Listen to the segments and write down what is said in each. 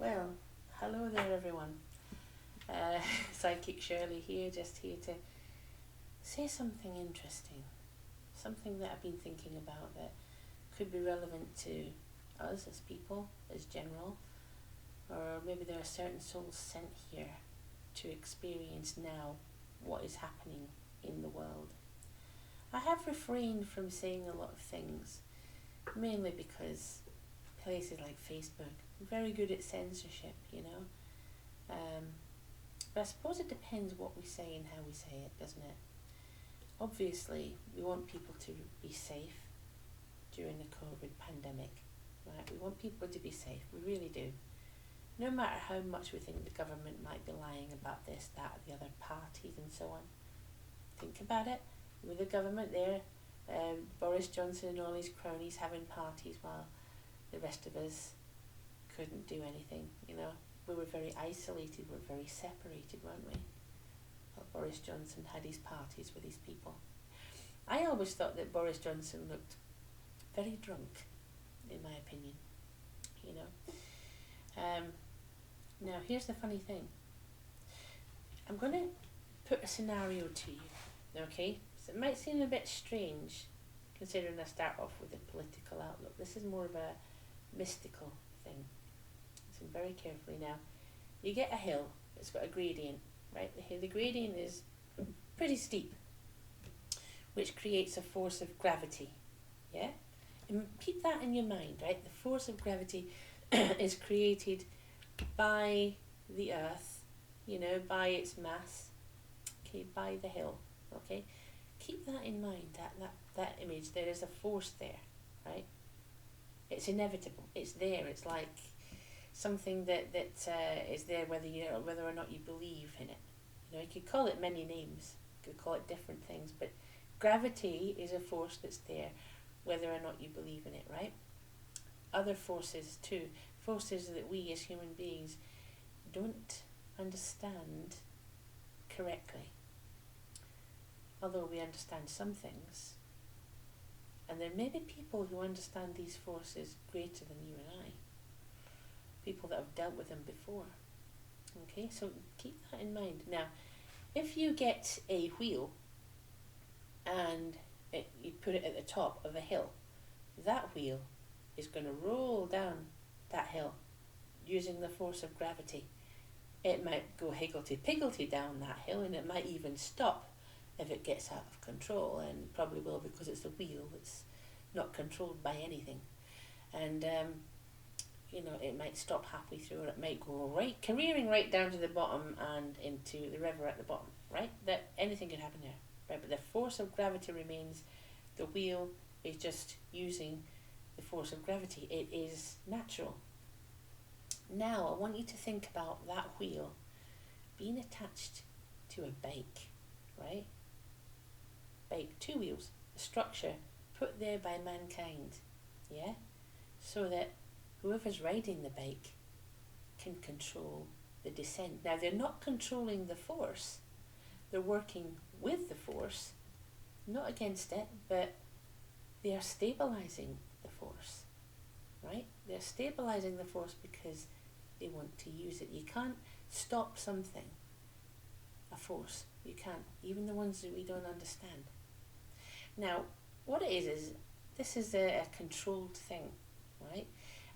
Well, hello there, everyone. Psychic Shirley here, just here to say something interesting, something that I've been thinking about that could be relevant to us as people, as general, or maybe there are certain souls sent here to experience now what is happening in the world. I have refrained from saying a lot of things, mainly because places like Facebook are very good at censorship, but I suppose it depends what we say and how we say it, doesn't it? Obviously, we want people to be safe during the COVID pandemic, right? We want people to be safe, we really do. No matter how much we think the government might be lying about this, that, or the other parties and so on. Think about it, with the government there, Boris Johnson and all his cronies having parties while the rest of us couldn't do anything, We were very isolated, we were very separated, weren't we? Well, Boris Johnson had his parties with his people. I always thought that Boris Johnson looked very drunk, in my opinion, Now, here's the funny thing. I'm going to put a scenario to you, okay? So it might seem a bit strange, considering I start off with a political outlook. This is more of a mystical thing. Listen very carefully now. You get a hill, it's got a gradient, right? The gradient is pretty steep, which creates a force of gravity, yeah? And keep that in your mind, right? The force of gravity is created by the earth, by its mass, okay, by the hill, okay? Keep that in mind, that image. There is a force there, right? It's inevitable. It's there. It's like something that is there whether or not you believe in it. You could call it many names. You could call it different things, but gravity is a force that's there whether or not you believe in it, right? Other forces too, forces that we as human beings don't understand correctly. Although we understand some things, and there may be people who understand these forces greater than you and I, people that have dealt with them before. Okay, so keep that in mind. Now, if you get a wheel and you put it at the top of a hill, that wheel is going to roll down that hill using the force of gravity. It might go higgledy-piggledy down that hill, and it might even stop if it gets out of control, and probably will, because it's a wheel that's not controlled by anything. And it might stop halfway through, or it might go careering right down to the bottom and into the river at the bottom, right? That anything can happen there, right? But the force of gravity remains. The wheel is just using the force of gravity. It is natural. Now, I want you to think about that wheel being attached to a bike, right? Bike, two wheels, a structure put there by mankind, yeah? So that whoever's riding the bike can control the descent. Now, they're not controlling the force. They're working with the force, not against it, but they are stabilizing the force, right? They're stabilizing the force because they want to use it. You can't stop something, a force. You can't, even the ones that we don't understand. Now, what it is this is a controlled thing, right?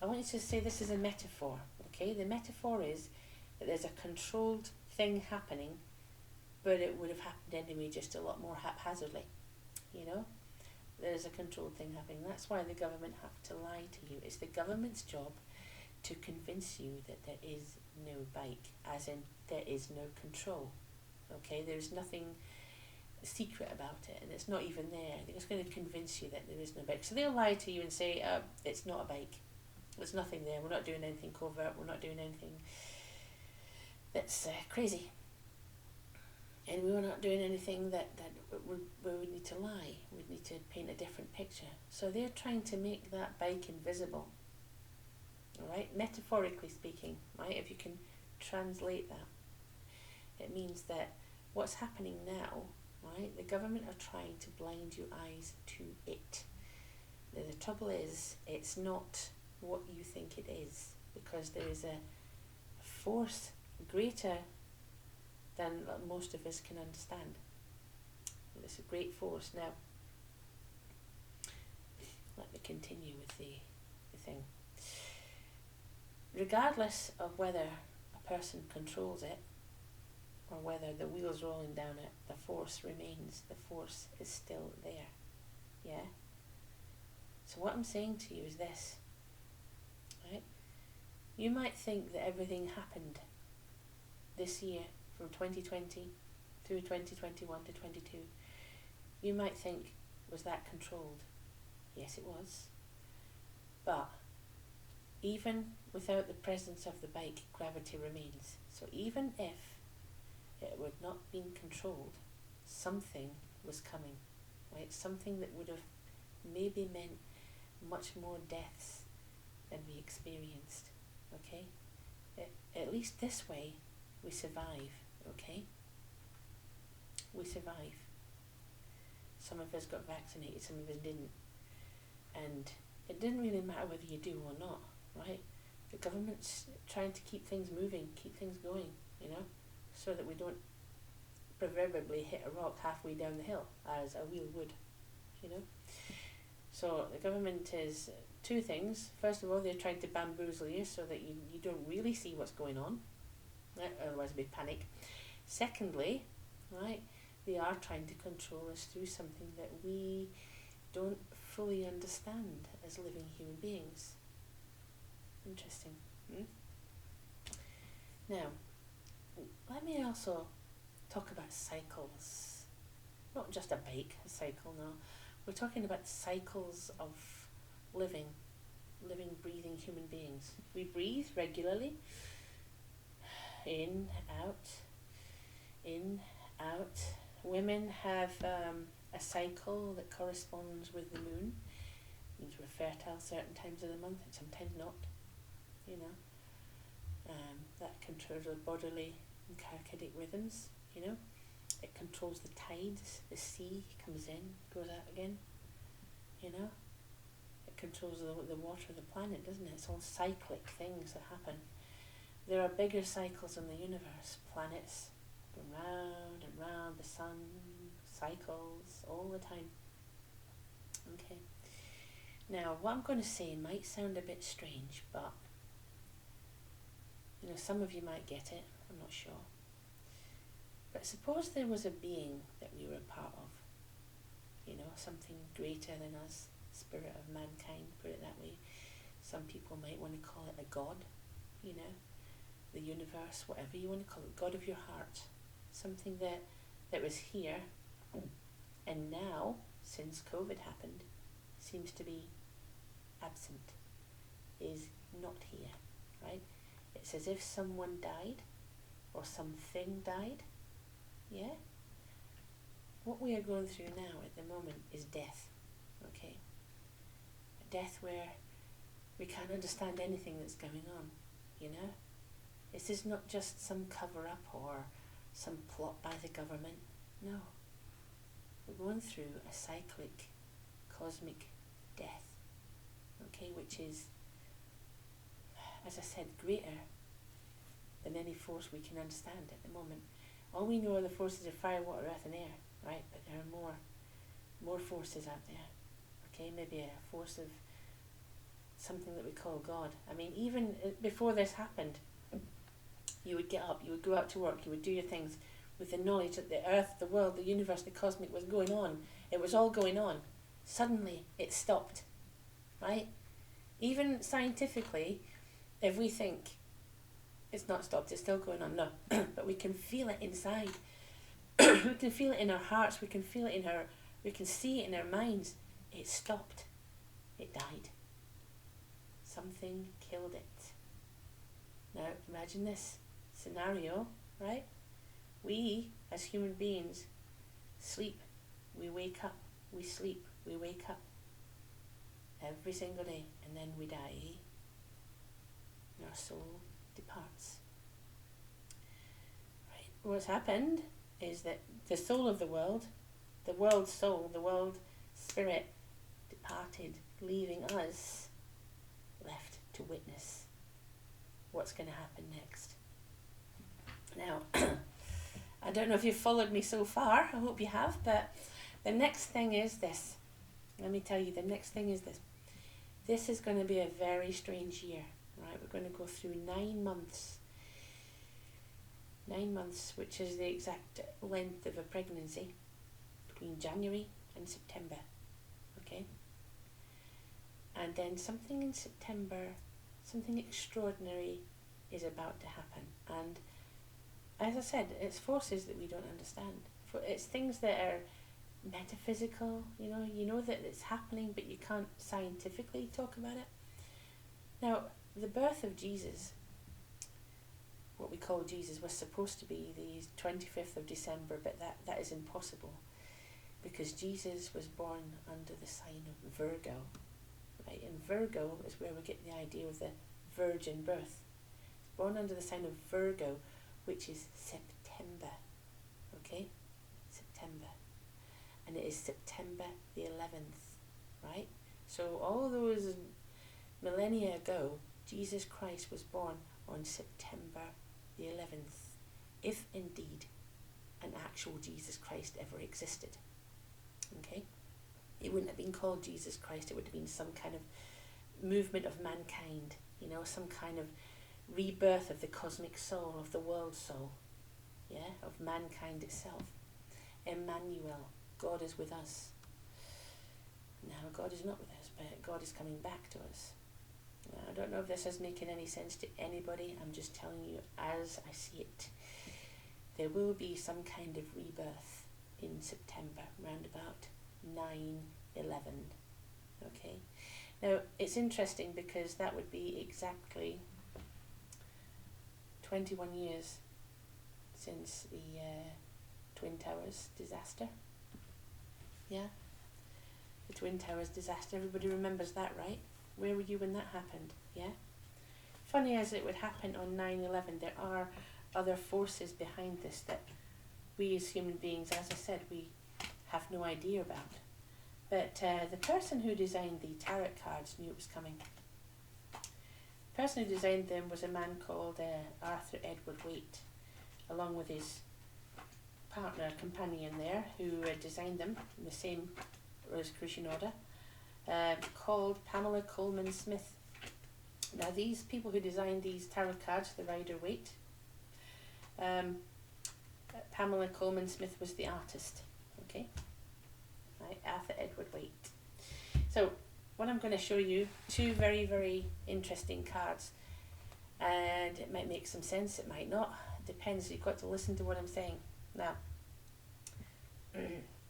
I want you to say this is a metaphor, okay? The metaphor is that there's a controlled thing happening, but it would have happened anyway, just a lot more haphazardly, There's a controlled thing happening. That's why the government have to lie to you. It's the government's job to convince you that there is no bike, as in there is no control, okay? There's nothing secret about it, and it's not even there. They're just going to convince you that there is no bike. So they'll lie to you and say, it's not a bike. There's nothing there. We're not doing anything covert. We're not doing anything that's crazy. And we're not doing anything that we would need to lie. We'd need to paint a different picture. So they're trying to make that bike invisible. All right? Metaphorically speaking, right? If you can translate that. It means that what's happening now, right? The government are trying to blind your eyes to it. The trouble is, it's not what you think it is, because there is a force greater than most of us can understand. It's a great force. Now, let me continue with the thing. Regardless of whether a person controls it or whether the wheel's rolling down it, the force remains. The force is still there. Yeah? So what I'm saying to you is this, right? You might think that everything happened this year from 2020 through 2021 to 22. You might think, was that controlled? Yes, it was. But even without the presence of the bike, gravity remains. So even if it would not been controlled, something was coming, right? Something that would have maybe meant much more deaths than we experienced, okay? At least this way, we survive, okay? We survive. Some of us got vaccinated, some of us didn't. And it didn't really matter whether you do or not, right? The government's trying to keep things moving, keep things going, you know, so that we don't proverbially hit a rock halfway down the hill, as a wheel would, you know. So the government is two things. First of all, they're trying to bamboozle you so that you don't really see what's going on, right? Otherwise it'd be panic. Secondly, right, they are trying to control us through something that we don't fully understand as living human beings. Interesting. Now, let me also talk about cycles. Not just a bike, a cycle, no. We're talking about cycles of living, breathing human beings. We breathe regularly. In, out, in, out. Women have a cycle that corresponds with the moon. It means we're fertile certain times of the month and sometimes not, you know. That controls our bodily and circadian rhythms, you know. It controls the tides. The sea comes in, goes out again, you know. It controls the water of the planet, doesn't it? It's all cyclic things that happen. There are bigger cycles in the universe. Planets go round and round, the sun cycles all the time. Okay. Now, what I'm going to say might sound a bit strange, but you know, some of you might get it. I'm not sure. But suppose there was a being that we were a part of, you know, something greater than us, spirit of mankind, put it that way. Some people might want to call it a god, you know, the universe, whatever you want to call it, God of your heart. Something that was here and now, since COVID happened, seems to be absent, is not here, right? It's as if someone died or something died, yeah? What we are going through now at the moment is death, okay? A death where we can't understand anything that's going on, you know? This is not just some cover-up or some plot by the government, no. We're going through a cyclic, cosmic death, okay, which is, as I said, greater than any force we can understand at the moment. All we know are the forces of fire, water, earth and air, right? But there are more forces out there, okay? Maybe a force of something that we call God. I mean, even before this happened, you would get up, you would go out to work, you would do your things with the knowledge that the earth, the world, the universe, the cosmic was going on. It was all going on. Suddenly, it stopped, right? Even scientifically, if we think it's not stopped, it's still going on, no. But we can feel it inside. We can feel it in our hearts, we can feel it we can see it in our minds. It stopped. It died. Something killed it. Now, imagine this scenario, right? We, as human beings, sleep, we wake up, we sleep, we wake up every single day, and then we die, and our soul departs. Right? What's happened is that the soul of the world soul, the world spirit departed, leaving us left to witness what's going to happen next. Now, I don't know if you've followed me so far, I hope you have, but the next thing is this. Let me tell you, the next thing is this. This is going to be a very strange year, right? We're going to go through 9 months. 9 months, which is the exact length of a pregnancy, between January and September, okay? And then something in September, something extraordinary is about to happen. And as I said, it's forces that we don't understand. It's things that are metaphysical, you know that it's happening, but you can't scientifically talk about it. Now, the birth of Jesus, what we call Jesus, was supposed to be the 25th of December, but that is impossible, because Jesus was born under the sign of Virgo, right? And Virgo is where we get the idea of the virgin birth. It's born under the sign of Virgo, which is September, okay? September. And it is September the 11th, right? So all those millennia ago, Jesus Christ was born on September the 11th, if indeed an actual Jesus Christ ever existed, okay? It wouldn't have been called Jesus Christ, it would have been some kind of movement of mankind, some kind of rebirth of the cosmic soul, of the world soul, yeah, of mankind itself. Emmanuel, God is with us. Now, God is not with us, but God is coming back to us. Now, I don't know if this is making any sense to anybody. I'm just telling you as I see it. There will be some kind of rebirth in September, round about 9/11. Okay? Now, it's interesting because that would be exactly 21 years since the Twin Towers disaster. Yeah? The Twin Towers disaster. Everybody remembers that, right? Where were you when that happened? Yeah? Funny as it would happen on 9/11, there are other forces behind this that we as human beings, as I said, we have no idea about. But the person who designed the tarot cards knew it was coming. The person who designed them was a man called Arthur Edward Waite, along with his companion there, who designed them in the same Rosicrucian order, called Pamela Coleman Smith. Now, these people who designed these tarot cards, the Rider-Waite, Pamela Coleman Smith was the artist, okay? Right, Arthur Edward Waite. So, what I'm going to show you, 2 very, very interesting cards, and it might make some sense, it might not, it depends, you've got to listen to what I'm saying. Now,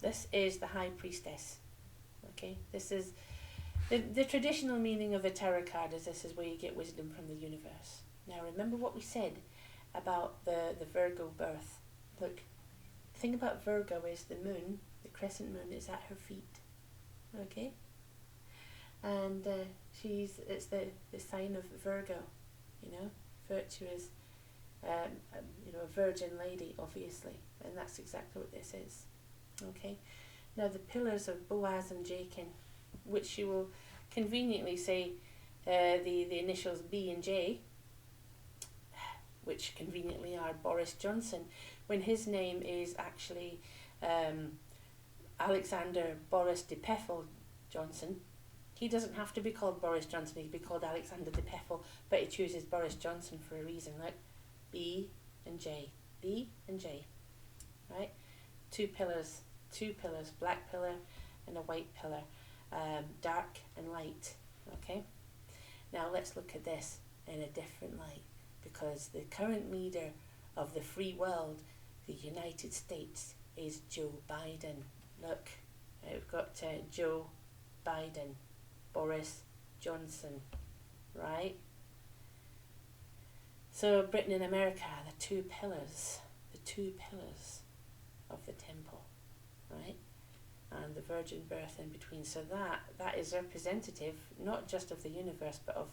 this is the High Priestess, okay? This is, the traditional meaning of a tarot card is this is where you get wisdom from the universe. Now, remember what we said about the Virgo birth. Look, the thing about Virgo is the moon, the crescent moon, is at her feet, okay? And it's the sign of Virgo, virtuous, a virgin lady, obviously, and that's exactly what this is, okay? Now, the pillars of Boaz and Jachin, which you will conveniently say the initials B and J, which conveniently are Boris Johnson, when his name is actually Alexander Boris de Pfeffel Johnson. He doesn't have to be called Boris Johnson, he can be called Alexander de Pfeffel, but he chooses Boris Johnson for a reason. Look, B and J, B and J, right? 2 pillars, black pillar and a white pillar, dark and light, okay? Now let's look at this in a different light, because the current leader of the free world, the United States, is Joe Biden. Look, we've got Joe Biden, Boris Johnson, right? So Britain and America are the 2 pillars of the temple, right? And the virgin birth in between. So that is representative not just of the universe, but of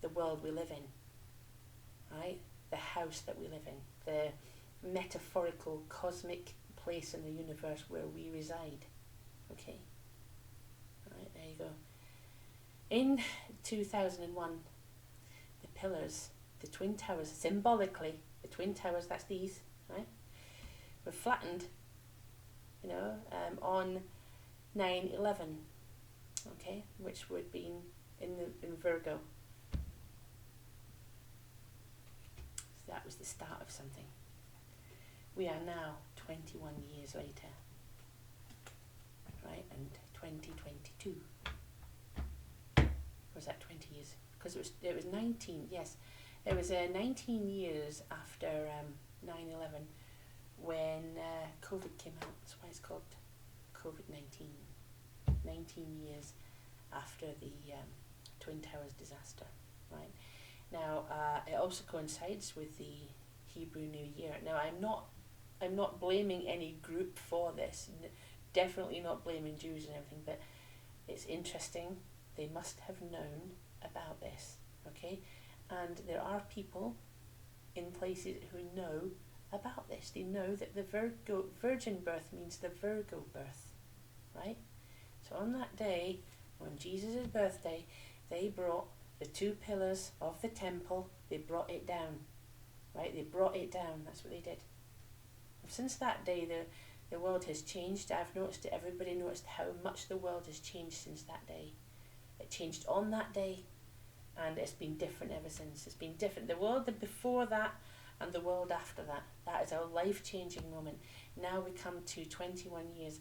the world we live in, right? The house that we live in, the metaphorical cosmic place in the universe where we reside, okay? Right, there you go. In 2001, the pillars the Twin Towers, symbolically, the Twin Towers, that's these, right, were flattened, on 9/11, okay, which would be in Virgo. So that was the start of something. We are now 21 years later, right, and 2022. Was that 20 years? Because it was 19, yes. It was 19 years after 9/11 when COVID came out. That's why it's called COVID-19. 19 years after the Twin Towers disaster, right? Now, it also coincides with the Hebrew New Year. Now, I'm not blaming any group for this. Definitely not blaming Jews and everything, but it's interesting. They must have known about this, okay? And there are people in places who know about this. They know that the virgin birth means the Virgo birth, right? So on that day, on Jesus' birthday, they brought the two pillars of the temple, they brought it down, right? They brought it down, that's what they did. Since that day, the world has changed. I've noticed it, everybody noticed how much the world has changed since that day. It changed on that day, and it's been different ever since. It's been different. The world before that and the world after that. That is a life-changing moment. Now we come to 21 years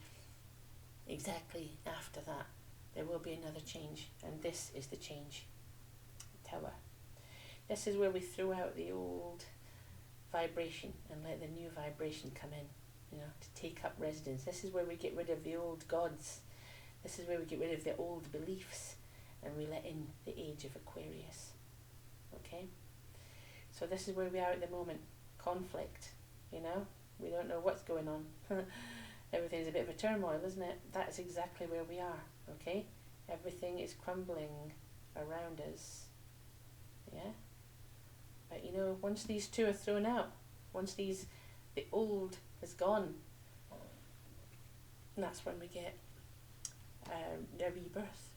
exactly after that. There will be another change, and this is the change. Tower. This is where we throw out the old vibration and let the new vibration come in, to take up residence. This is where we get rid of the old gods. This is where we get rid of the old beliefs, and we let in the age of Aquarius. Okay? So this is where we are at the moment. Conflict, we don't know what's going on. Everything's a bit of a turmoil, isn't it? That is exactly where we are, okay? Everything is crumbling around us. Yeah? But once these two are thrown out, once the old is gone, that's when we get the rebirth.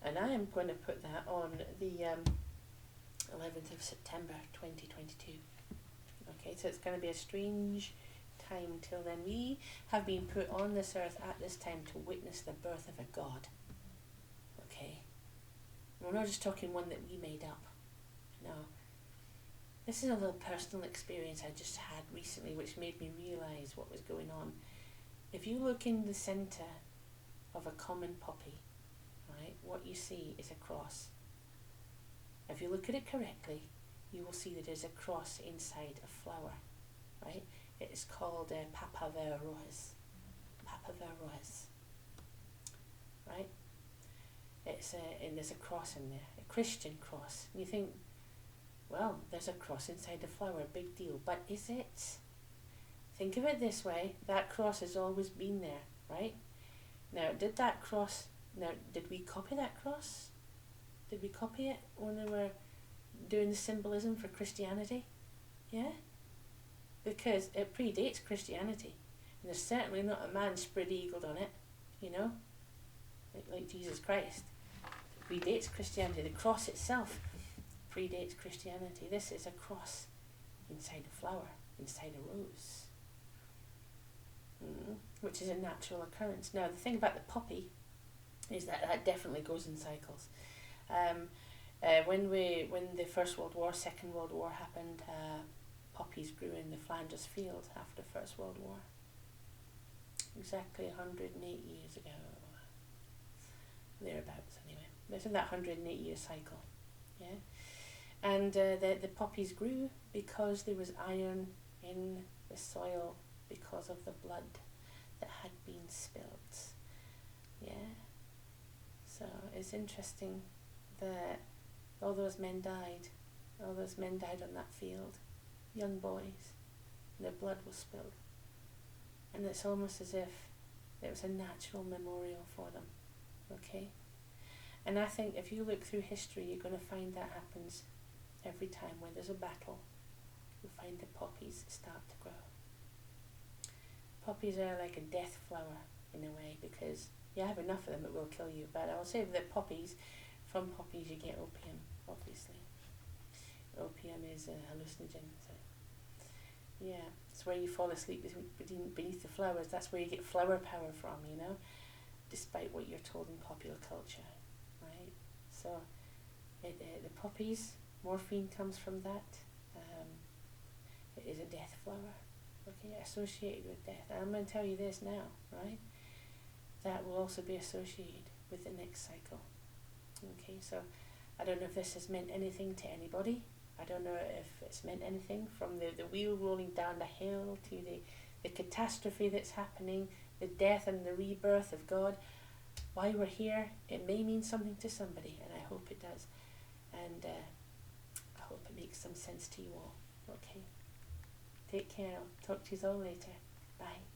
And I am going to put that on the 11th of September 2022. Okay, so it's going to be a strange time till then. We have been put on this earth at this time to witness the birth of a God. Okay? We're not just talking one that we made up. No. This is a little personal experience I just had recently which made me realise what was going on. If you look in the centre of a common poppy, right, what you see is a cross. If you look at it correctly, you will see that there's a cross inside a flower, right? It is called Papaver Rose. Papaver Rose. Right? And there's a cross in there, a Christian cross. And you think, well, there's a cross inside the flower, big deal. But is it? Think of it this way, that cross has always been there, right? Now, did we copy that cross? Did we copy it when we were doing the symbolism for Christianity? Yeah? Because it predates Christianity. And there's certainly not a man spread-eagled on it, like Jesus Christ. It predates Christianity. The cross itself predates Christianity. This is a cross inside a flower, inside a rose, which is a natural occurrence. Now, the thing about the poppy is that definitely goes in cycles. When the First World War, Second World War happened, poppies grew in the Flanders field after First World War. Exactly 108 years ago. Thereabouts, anyway. It's in that 108-year cycle. Yeah? And the poppies grew because there was iron in the soil because of the blood that had been spilt. Yeah? So it's interesting that all those men died. All those men died on that field. Young boys. And their blood was spilled. And it's almost as if it was a natural memorial for them. Okay? And I think if you look through history, you're going to find that happens every time where there's a battle. You'll find the poppies start to grow. Poppies are like a death flower in a way, because you have enough of them, it will kill you. But I will say that poppies, from poppies you get opium, obviously. Opium opium is a hallucinogen. So, yeah, it's where you fall asleep beneath the flowers. That's where you get flower power from, you know, despite what you're told in popular culture, right? So, the poppies, morphine comes from that. It is a death flower, okay, associated with death. And I'm going to tell you this now, right? That will also be associated with the next cycle. Okay, so I don't know if this has meant anything to anybody. I don't know if it's meant anything from the wheel rolling down the hill to the catastrophe that's happening, the death and the rebirth of God. Why we're here, it may mean something to somebody, and I hope it does. And I hope it makes some sense to you all. Okay. Take care. I'll talk to you all later. Bye.